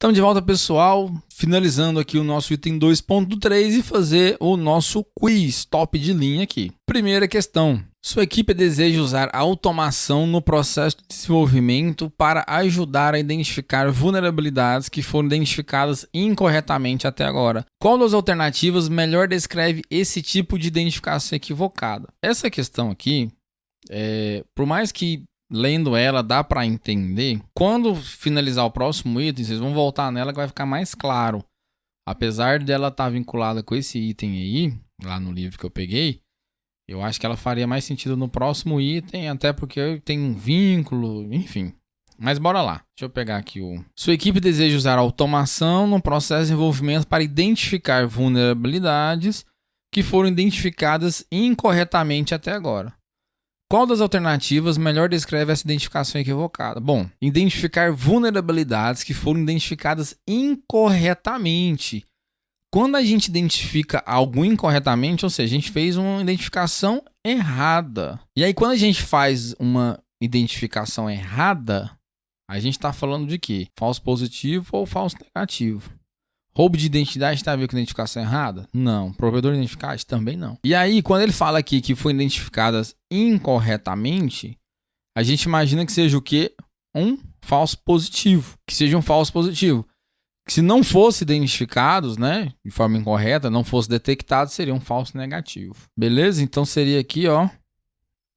Estamos de volta, pessoal, finalizando aqui o nosso item 2.3 e fazer o nosso quiz top de linha aqui. Primeira questão. Sua equipe deseja usar automação no processo de desenvolvimento para ajudar a identificar vulnerabilidades que foram identificadas incorretamente até agora. Qual das alternativas melhor descreve esse tipo de identificação equivocada? Essa questão aqui, por mais que lendo ela dá para entender, quando finalizar o próximo item, vocês vão voltar nela que vai ficar mais claro. Apesar dela estar vinculada com esse item aí, lá no livro que eu peguei, eu acho que ela faria mais sentido no próximo item, até porque tem um vínculo, enfim. Mas bora lá. Deixa eu pegar aqui o... Sua equipe deseja usar automação no processo de desenvolvimento para identificar vulnerabilidades que foram identificadas incorretamente até agora. Qual das alternativas melhor descreve essa identificação equivocada? Bom, identificar vulnerabilidades que foram identificadas incorretamente. Quando a gente identifica algo incorretamente, ou seja, a gente fez uma identificação errada. E aí, quando a gente faz uma identificação errada, a gente está falando de quê? Falso positivo ou falso negativo? Roubo de identidade tem a ver com identificação errada? Não. Provedor de identidade? Também não. E aí, quando ele fala aqui que foram identificadas incorretamente, a gente imagina que seja o quê? Um falso positivo. Que seja um falso positivo. Se não fosse identificados, né, de forma incorreta, não fosse detectado, seria um falso negativo. Beleza? Então seria aqui, ó,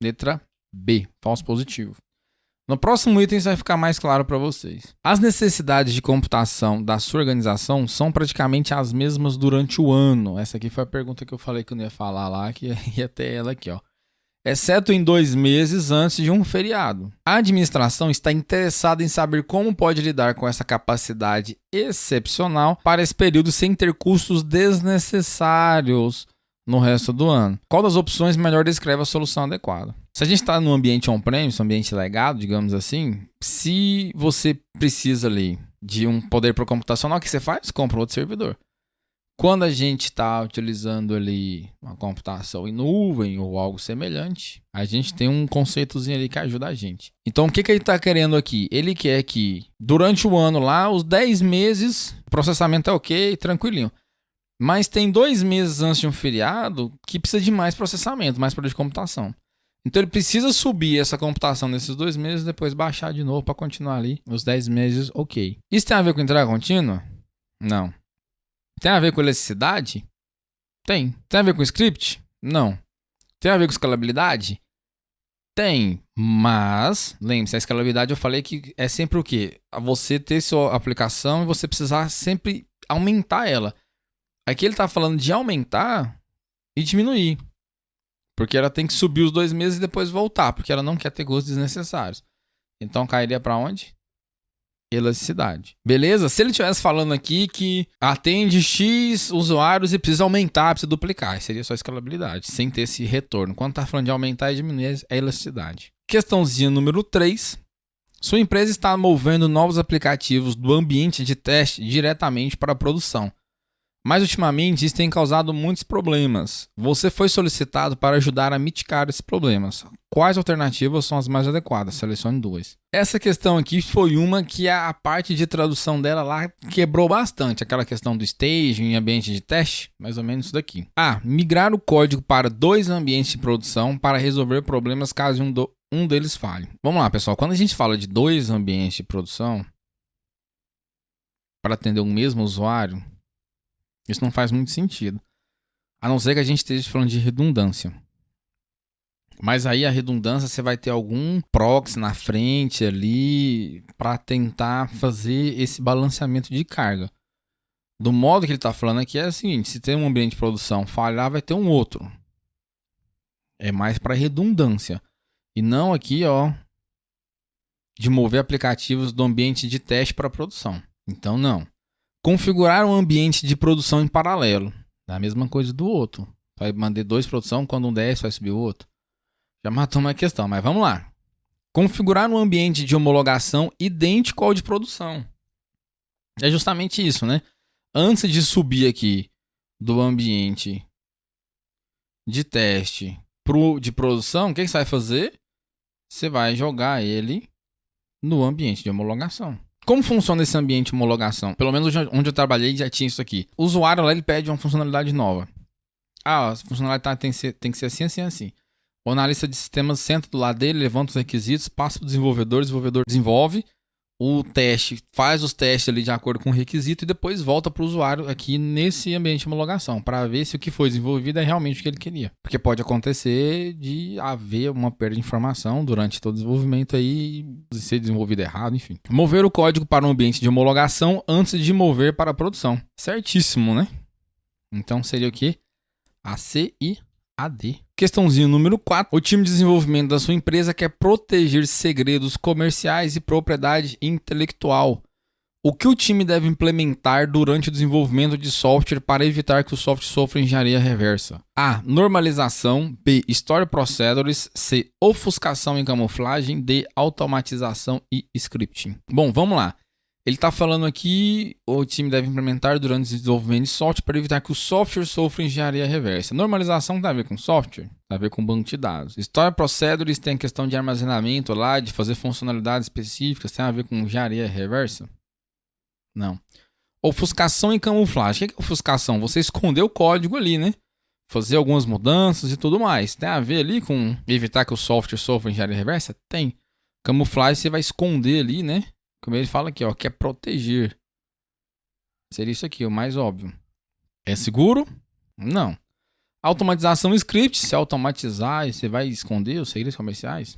letra B, falso positivo. No próximo item isso vai ficar mais claro para vocês. As necessidades de computação da sua organização são praticamente as mesmas durante o ano. Essa aqui foi a pergunta que eu falei que eu não ia falar lá, que ia ter ela aqui, ó. Exceto em 2 meses antes de um feriado. A administração está interessada em saber como pode lidar com essa capacidade excepcional para esse período sem ter custos desnecessários no resto do ano. Qual das opções melhor descreve a solução adequada? Se a gente está no ambiente on-premise, um ambiente legado, digamos assim, se você precisa ali de um poder para computacional, o que você faz? Compra outro servidor. Quando a gente está utilizando ali uma computação em nuvem ou algo semelhante, a gente tem um conceitozinho ali que ajuda a gente. Então, o que ele está querendo aqui? Ele quer que durante o ano lá, os 10 meses, o processamento é ok, tranquilinho. Mas tem 2 meses antes de um feriado que precisa de mais processamento, mais poder de computação. Então, ele precisa subir essa computação nesses 2 meses e depois baixar de novo para continuar ali os 10 meses ok. Isso tem a ver com entrega contínua? Não. Tem a ver com elasticidade? Tem. Tem a ver com script? Não. Tem a ver com escalabilidade? Tem. Mas, lembre-se, a escalabilidade eu falei que é sempre o quê? Você ter sua aplicação e você precisar sempre aumentar ela. Aqui ele está falando de aumentar e diminuir. Porque ela tem que subir os 2 meses e depois voltar. Porque ela não quer ter custos desnecessários. Então cairia para onde? Elasticidade. Beleza? Se ele estivesse falando aqui que atende X usuários e precisa aumentar, precisa duplicar, seria só escalabilidade, sem ter esse retorno. Quando está falando de aumentar e diminuir, é elasticidade. Questãozinha número 3. Sua empresa está movendo novos aplicativos do ambiente de teste diretamente para a produção. Mas ultimamente isso tem causado muitos problemas. Você foi solicitado para ajudar a mitigar esses problemas. Quais alternativas são as mais adequadas? Selecione 2. Essa questão aqui foi uma que a parte de tradução dela lá quebrou bastante. Aquela questão do staging em ambiente de teste, mais ou menos isso daqui. Migrar o código para 2 ambientes de produção para resolver problemas caso um deles falhe. Vamos lá, pessoal. Quando a gente fala de 2 ambientes de produção para atender o mesmo usuário, isso não faz muito sentido. A não ser que a gente esteja falando de redundância. Mas aí a redundância você vai ter algum proxy na frente ali para tentar fazer esse balanceamento de carga. Do modo que ele está falando aqui é o seguinte: se tem um ambiente de produção falhar, vai ter um outro. É mais para redundância. E não aqui, ó, de mover aplicativos do ambiente de teste para produção. Então não. Configurar um ambiente de produção em paralelo. É a mesma coisa do outro. Vai mandar 2 produção, quando um desce vai subir o outro. Já matou uma questão, mas vamos lá. Configurar um ambiente de homologação idêntico ao de produção. É justamente isso, né? Antes de subir aqui do ambiente de teste pro de produção, o que você vai fazer? Você vai jogar ele no ambiente de homologação. Como funciona esse ambiente de homologação? Pelo menos onde eu trabalhei já tinha isso aqui. O usuário lá ele pede uma funcionalidade nova. A funcionalidade tem que ser assim, assim, assim. O analista de sistemas senta do lado dele, levanta os requisitos, passa para o desenvolvedor desenvolve o teste, faz os testes ali de acordo com o requisito e depois volta para o usuário aqui nesse ambiente de homologação para ver se o que foi desenvolvido é realmente o que ele queria. Porque pode acontecer de haver uma perda de informação durante todo o desenvolvimento aí e ser desenvolvido errado, enfim. Mover o código para um ambiente de homologação antes de mover para a produção. Certíssimo, né? Então seria o quê? ACIAD. Questãozinho número 4. O time de desenvolvimento da sua empresa quer proteger segredos comerciais e propriedade intelectual. O que o time deve implementar durante o desenvolvimento de software para evitar que o software sofra engenharia reversa? A. Normalização. B. Story Procedures. C. Ofuscação e camuflagem. D. Automatização e scripting. Bom, vamos lá. Ele está falando aqui, o time deve implementar durante o desenvolvimento de software para evitar que o software sofra engenharia reversa. Normalização tem a ver com software, tem a ver com banco de dados. Story Procedures tem a questão de armazenamento lá, de fazer funcionalidades específicas, tem a ver com engenharia reversa? Não. Ofuscação e camuflagem. O que é ofuscação? Você esconder o código ali, né? Fazer algumas mudanças e tudo mais. Tem a ver ali com evitar que o software sofra engenharia reversa? Tem. Camuflagem você vai esconder ali, né? Como ele fala aqui, ó, quer proteger. Seria isso aqui, o mais óbvio. É seguro? Não. Automatização script, se automatizar, você vai esconder os segredos comerciais?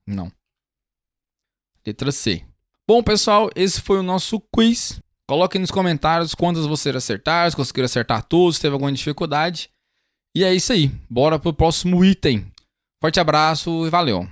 Não. Letra C. Bom, pessoal, esse foi o nosso quiz. Coloquem nos comentários quantas vocês acertaram, se conseguiram acertar todos, se teve alguma dificuldade. E é isso aí. Bora pro próximo item. Forte abraço e valeu.